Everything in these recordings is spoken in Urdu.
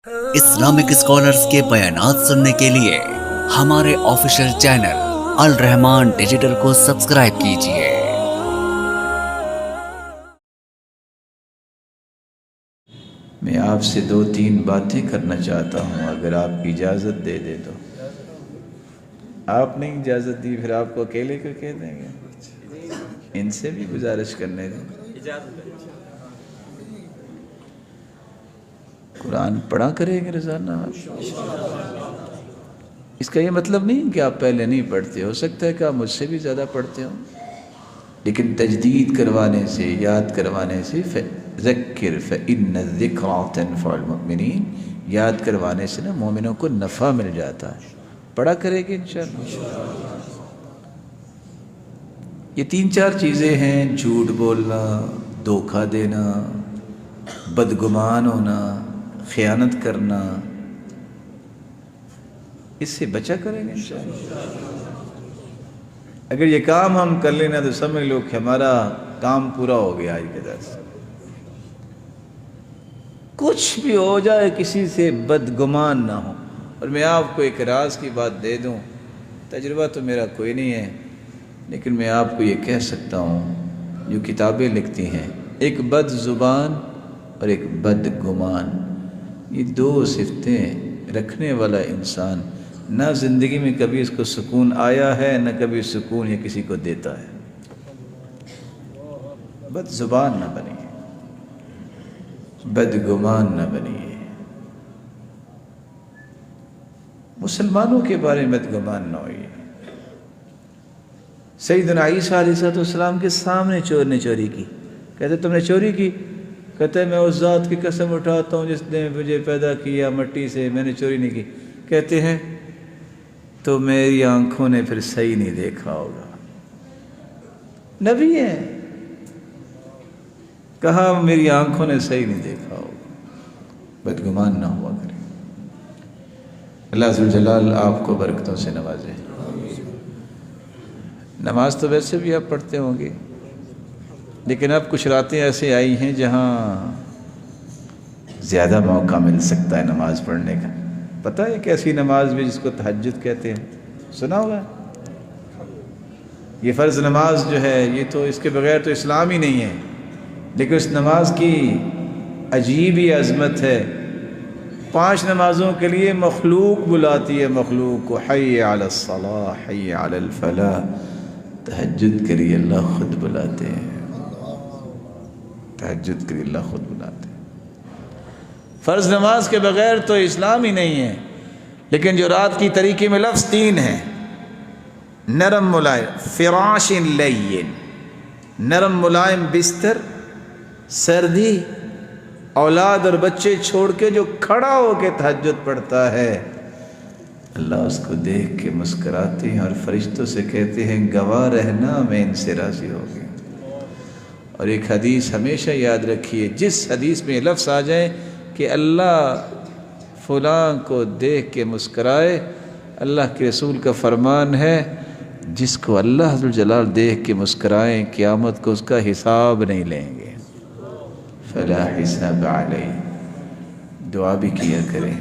اسلامک اسکالرز کے بیانات سننے کے لیے ہمارے آفیشیل چینل الرحمان ڈیجیٹل کو سبسکرائب کیجئے۔ میں آپ سے 2-3 باتیں کرنا چاہتا ہوں، اگر آپ اجازت دے دے تو۔ آپ نے اجازت دی پھر آپ کو اکیلے کو کہہ دیں گے؟ ان سے بھی گزارش کرنے دیں۔ قرآن پڑھا کریں گے روزانہ۔ اس کا یہ مطلب نہیں کہ آپ پہلے نہیں پڑھتے، ہو سکتا ہے کہ آپ مجھ سے بھی زیادہ پڑھتے ہوں، لیکن تجدید کروانے سے، یاد کروانے سے ذکر فإن الذکریٰ تنفع المؤمنین، یاد کروانے سے نا مومنوں کو نفع مل جاتا ہے۔ پڑھا کرے گے انشاءاللہ۔ یہ 3-4 چیزیں ہیں: جھوٹ بولنا، دھوکہ دینا، بدگمان ہونا، خیانت کرنا۔ اس سے بچا کریں گے انشاءاللہ۔ اگر یہ کام ہم کر لینا تو سمجھ لو کہ ہمارا کام پورا ہو گیا آج کے درس۔ کچھ بھی ہو جائے کسی سے بدگمان نہ ہو۔ اور میں آپ کو ایک راز کی بات دے دوں، تجربہ تو میرا کوئی نہیں ہے، لیکن میں آپ کو یہ کہہ سکتا ہوں، جو کتابیں لکھتی ہیں، ایک بد زبان اور ایک بد گمان، یہ 2 صفتیں رکھنے والا انسان نہ زندگی میں کبھی اس کو سکون آیا ہے، نہ کبھی سکون یہ کسی کو دیتا ہے۔ بد زبان نہ بنیے، بد گمان نہ بنیے، مسلمانوں کے بارے میں بد گمان نہ ہوئیے۔ سیدنا عیسیٰ علیہ السلام کے سامنے چور نے چوری کی، کہتے تم نے چوری کی؟ کہتے میں اس ذات کی قسم اٹھاتا ہوں جس نے مجھے پیدا کیا مٹی سے، میں نے چوری نہیں کی۔ کہتے ہیں تو میری آنکھوں نے پھر صحیح نہیں دیکھا ہوگا۔ نبی ہے، کہا میری آنکھوں نے صحیح نہیں دیکھا ہوگا۔ بدگمان نہ ہوا کرے۔ اللہ ذوالجلال آپ کو برکتوں سے نوازے۔ نماز تو ویسے بھی آپ پڑھتے ہوں گے، لیکن اب کچھ راتیں ایسے آئی ہیں جہاں زیادہ موقع مل سکتا ہے نماز پڑھنے کا۔ پتہ ہے کیسی نماز بھی جس کو تہجد کہتے ہیں؟ سنا ہوگا؟ یہ فرض نماز جو ہے، یہ تو اس کے بغیر تو اسلام ہی نہیں ہے، لیکن اس نماز کی عجیب ہی عظمت ہے۔ 5 نمازوں کے لیے مخلوق بلاتی ہے، مخلوق کو، حی علی الصلاح، حی علی الفلاح۔ تہجد کے لیے اللہ خود بلاتے ہیں، تہجد کے لیے اللہ خود بلاتے ہیں۔ فرض نماز کے بغیر تو اسلام ہی نہیں ہے، لیکن جو رات کی طریقے میں لفظ 3 ہیں: نرم ملائم، فراش لین، نرم ملائم بستر، سردی، اولاد اور بچے چھوڑ کے جو کھڑا ہو کے تہجد پڑھتا ہے، اللہ اس کو دیکھ کے مسکراتے ہیں اور فرشتوں سے کہتے ہیں گواہ رہنا میں ان سے راضی ہو گیا۔ اور ایک حدیث ہمیشہ یاد رکھیے، جس حدیث میں یہ لفظ آ جائے کہ اللہ فلاں کو دیکھ کے مسکرائے، اللہ کے رسول کا فرمان ہے جس کو اللہ ذوالجلال دیکھ کے مسکرائیں قیامت کو اس کا حساب نہیں لیں گے۔ فلا حساب علیہ۔ دعا بھی کیا کریں،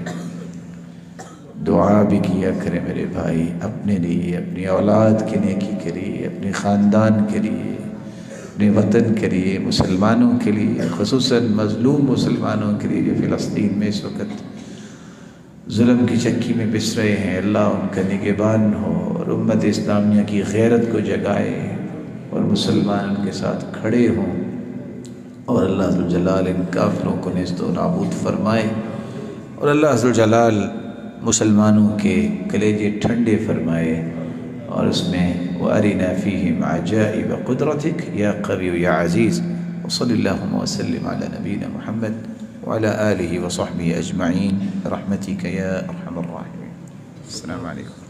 دعا بھی کیا کریں میرے بھائی، اپنے لیے، اپنی اولاد کی نیکی کے لیے، اپنے خاندان کے لیے، اپنے وطن کے لیے، مسلمانوں کے لیے، خصوصاً مظلوم مسلمانوں کے لیے جو فلسطین میں اس وقت ظلم کی چکی میں پس رہے ہیں۔ اللہ ان کا نگہبان ہو اور امت اسلامیہ کی غیرت کو جگائے اور مسلمان ان کے ساتھ کھڑے ہوں، اور اللہ ذوالجلال ان کافروں کو نیست و نابود فرمائے، اور اللہ ذوالجلال مسلمانوں کے کلیجے ٹھنڈے فرمائے، اور اس میں وَأَرِنَا فِيهِمْ عَجَائِبَ قُدْرَتِكَ يَا قَوِيُّ يَا عَزِيزُ وصلی اللہم وسلم علی نبینا محمد وعلی آلہ وصحبہ اجمعین برحمتک یا ارحم الراحمین۔ السلام علیکم۔